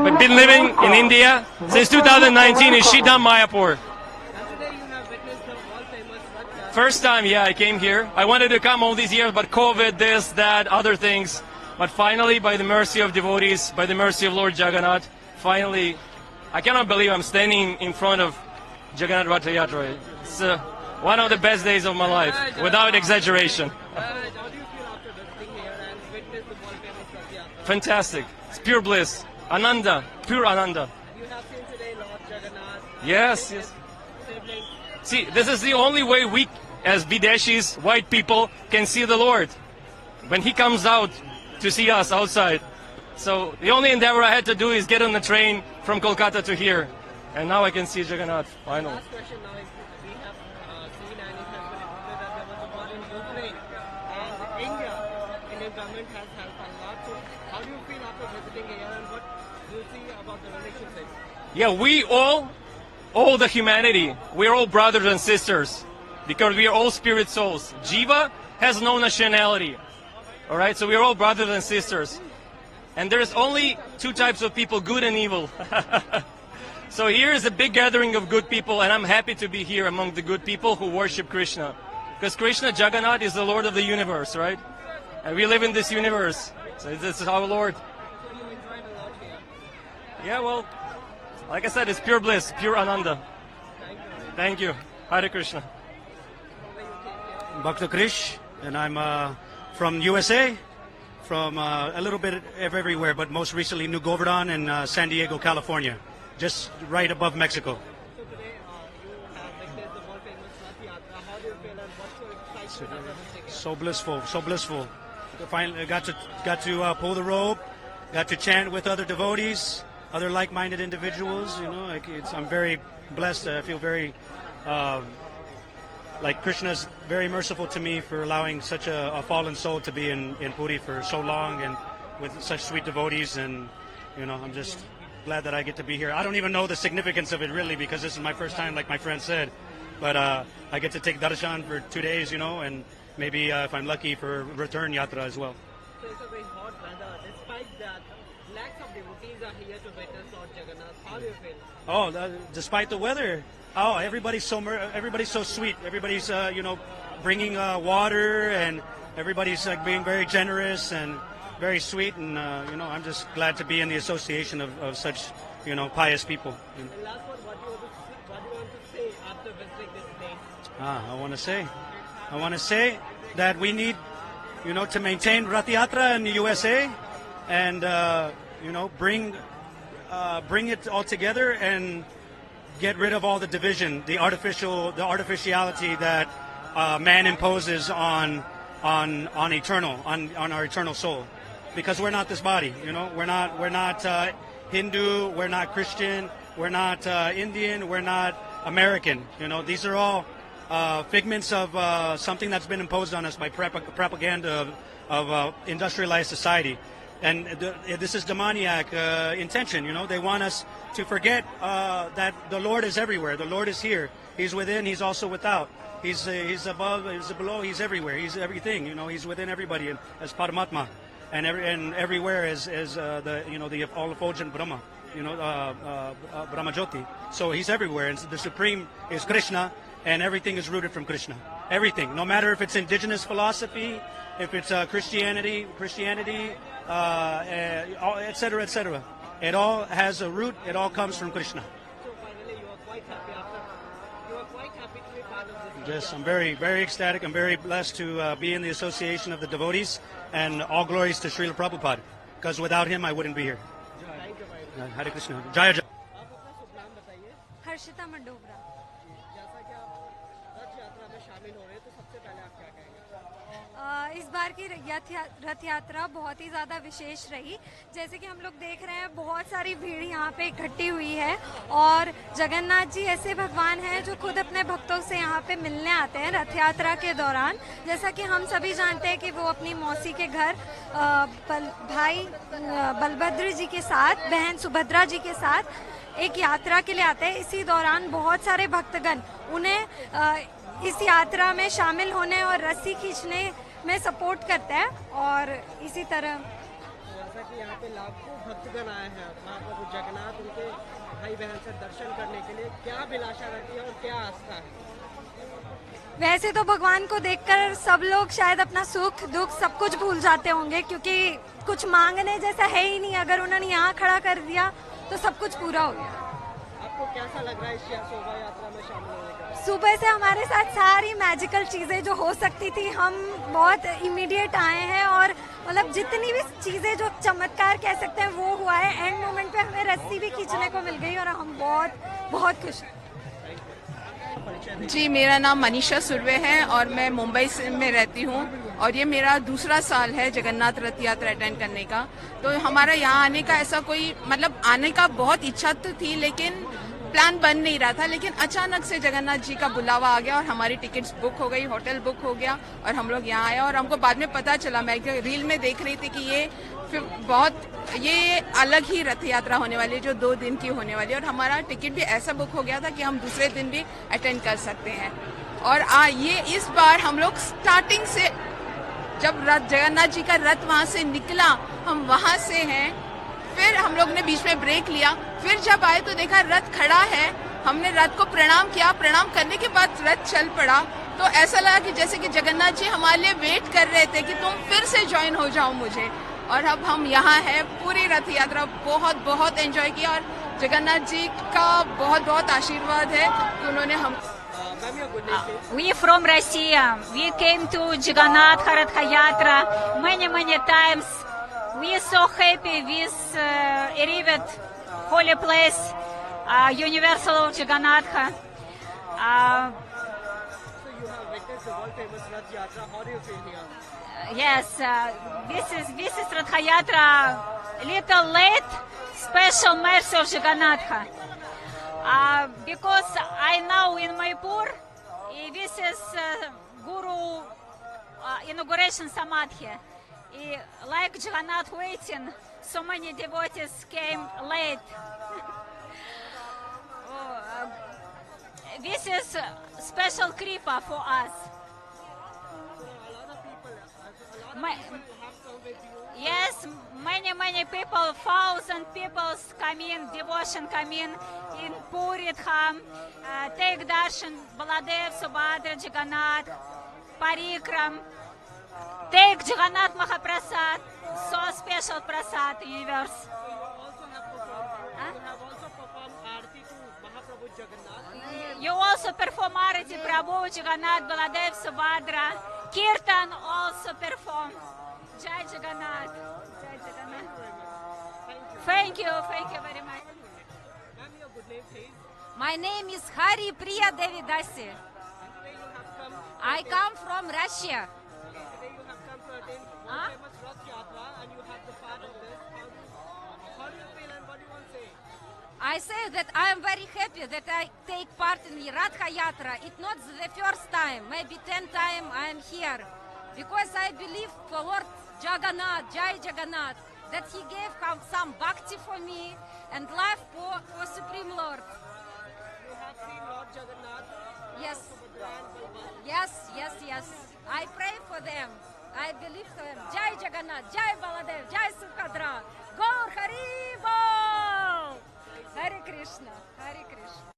I've been living in India since 2019 in Shidam, Mayapur. First time, yeah, I came here. I wanted to come all these years, but COVID, this, that, other things. But finally, by the mercy of devotees, by the mercy of Lord Jagannath, finally, I cannot believe I'm standing in front of Jagannath Rath Yatra. It's one of the best days of my life, without exaggeration. Fantastic. It's pure bliss. Ananda, pure Ananda. You have seen today Lord Jagannath. Yes, yes. See, this is the only way we, as Videshis, white people, can see the Lord. When He comes out to see us outside. So the only endeavor I had to do is get on the train from Kolkata to here. And now I can see Jagannath, finally. Last question now is we have seen and it has been reported that there was a war in Ukraine and Indian government has helped a lot. So how do you feel after visiting here and what do you see about the relationship? Yeah, we all the humanity, we're all brothers and sisters because we are all spirit souls. Jiva has no nationality. All right, so we're all brothers and sisters. And there's only two types of people, good and evil. So here is a big gathering of good people, and I'm happy to be here among the good people who worship Krishna. Because Krishna, Jagannath, is the Lord of the universe, right? And we live in this universe. So this is our Lord. So you enjoyed a lot here. Yeah, well, like I said, it's pure bliss, pure Ananda. Thank you. Hare Krishna. Bhakta Krish, and I'm from USA, from a little bit of everywhere, but most recently New Govardhan and San Diego, California, just right above Mexico. So today you have witnessed the world famous Rath Yatra. How do you feel and what's your excitement after visiting? So blissful, so blissful. Finally got to pull the rope, got to chant with other devotees, other like-minded individuals. You know, I'm very blessed. I feel very like Krishna's very merciful to me for allowing such a fallen soul to be in Puri for so long and with such sweet devotees. And you know, I'm just glad that I get to be here. I don't even know the significance of it really because this is my first time, like my friend said. But I get to take darshan for 2 days, you know, and maybe if I'm lucky for return yatra as well. So it's a very hot weather. Despite that, lakhs of devotees are here to witness Lord Jagannath. How do you feel? Oh, despite the weather, everybody's so sweet. Everybody's you know, bringing water, and everybody's like being very generous and very sweet. And you know, I'm just glad to be in the association of such, you know, pious people. And last one, what do you want to say after visiting this place? I want to say that we need, you know, to maintain Rath Yatra in the USA, and you know, bring it all together and get rid of all the division, the artificiality that man imposes on our eternal soul, because we're not this body. You know, we're not Hindu, we're not Christian, we're not Indian, we're not American. You know, these are all figments of something that's been imposed on us by propaganda of industrialized society. And this is demoniac intention. You know, they want us to forget that the Lord is everywhere. The Lord is here. He's within. He's also without. He's above. He's below. He's everywhere. He's everything. You know, He's within everybody as Paramatma, and everywhere is the all effulgent Brahma. You know, Brahma Jyoti. So He's everywhere, and the Supreme is Krishna, and everything is rooted from Krishna. Everything, no matter if it's indigenous philosophy, if it's Christianity, etc., etc. It all has a root. It all comes from Krishna. So finally, you are quite happy to be part of this. Yes, I'm very, very ecstatic. I'm very blessed to be in the association of the devotees, and all glories to Srila Prabhupada, because without him I wouldn't be here. Thank you very much. Hare Krishna. Jaya Jaya. आप अपना शुभ नाम बताइए. हर्षिता मंडोगरा. जैसा कि आप रथ यात्रा में शामिल हो रहे हैं तो सबसे पहले आप क्या कहेंगे? इस बार की रथ यात्रा बहुत ही ज़्यादा विशेष रही. जैसे कि हम लोग देख रहे हैं, बहुत सारी भीड़ यहाँ पे इकट्ठी हुई है, और जगन्नाथ जी ऐसे भगवान हैं जो खुद अपने भक्तों से यहाँ पे मिलने आते हैं रथ यात्रा के दौरान. जैसा कि हम सभी जानते हैं कि वो अपनी मौसी के घर भाई बलभद्र जी के साथ, बहन सुभद्रा जी के साथ एक यात्रा के लिए आते हैं. इसी दौरान बहुत सारे भक्तगण उन्हें इस यात्रा में शामिल होने और रस्सी खींचने में सपोर्ट करते हैं. और इसी तरह जैसा कि यहाँ पे लाखों भक्तगण आए हैं महाप्रभु जगन्नाथ उनके भाई बहन से दर्शन करने के लिए, क्या अभिलाषा रहती है और क्या आस्था है? वैसे तो भगवान को देखकर सब लोग शायद अपना सुख दुख सब कुछ भूल जाते होंगे, क्योंकि कुछ मांगने जैसा है ही नहीं। अगर उन्होंने यहाँ खड़ा कर दिया तो सब कुछ पूरा हो गया। आपको कैसा लग रहा है इस शोभा यात्रा में शामिल होने का? सुबह से हमारे साथ सारी मैजिकल चीजें जो हो सकती थी हम बहुत इमीडिएट आए हैं, और मतलब जितनी भी चीजें जो चमत्कार कह सकते हैं वो हुआ है। एंड मोमेंट पे हमें रस्सी भी खींचने को मिल गई और हम बहुत बहुत खुश हैं। जी, मेरा नाम मनीषा सुर्वे है और मैं मुंबई में रहती हूँ और ये मेरा दूसरा साल है जगन्नाथ रथ यात्रा अटेंड करने का। तो हमारा यहाँ आने का ऐसा कोई मतलब आने का बहुत इच्छा तो थी, लेकिन प्लान बन नहीं रहा था। लेकिन अचानक से जगन्नाथ जी का बुलावा आ गया और हमारी टिकट्स बुक हो गई, होटल बुक हो गया और हम लोग यहाँ आए। और हमको बाद में पता चला, मैं रील में देख रही थी कि ये अलग ही रथ यात्रा होने वाली है जो 2 दिन की होने वाली है, और हमारा टिकट भी ऐसा बुक हो गया था कि हम दूसरे दिन भी अटेंड कर सकते हैं। और ये इस बार हम लोग स्टार्टिंग से जब जगन्नाथ जी का रथ वहां से निकला, हम वहां से हैं, फिर हम लोग ने बीच में ब्रेक लिया, फिर जब आए तो देखा रथ खड़ा है, हमने रथ को प्रणाम किया, प्रणाम करने के बाद रथ चल पड़ा। तो ऐसा लगा कि जैसे कि जगन्नाथ जी हमारे लिए वेट कर रहे थे कि तुम फिर से ज्वाइन हो जाओ मुझे। और अब हम यहाँ हैं, पूरी रथ यात्रा बहुत बहुत एंजॉय किया और जगन्नाथ जी का बहुत बहुत आशीर्वाद है कि उन्होंने हम We from Russia. We came to Jagannath Rath Yatra many times. We are so happy with arrived holy place, Universal of Jagannath. So you have witnessed the world famous Rath Yatra. How do you feel here? Yes, this is Rath Yatra. Little late, special mercy of Jagannath. Because I know in Mayapur, this is Guru inauguration Samadhi. Like Jagannath waiting, so many devotees came late. This is special kripa for us. Yes, many people, 1,000 people come in, devotion come in Puri Dham, take darshan, Baladev, Subhadra, Jagannath, Parikram, take Jagannath Mahaprasad, so special prasad universe. You have also performed Aarti to Mahaprabhu Jagannath. You also perform Arati, Prabhu, Jagannath, Baladev, Subhadra, Kirtan also perform. Jai Jagannath. Jai Jagannath. Thank you very much. Ma'am, your good name please. My name is Hari Priya Devidasi. Today you have come. I come from Russia. Today you have come to attend Huh? world famous Rath Yatra, and you have the part of this. How do you feel and what do you want to say? I say that I am very happy that I take part in the Rath Yatra. It's not the first time, maybe 10 times I am here. Because I believe for Lord Jagannath, Jai Jagannath, that he gave some bhakti for me and life for Supreme Lord. You have seen Lord Jagannath. Yes, Subhadra and Balbhadra. yes. I pray for them. I believe for them. Jai Jagannath, Jai Baladev, Jai Subhadra. Gaur Hari Bol! Hare Krishna, Hare Krishna.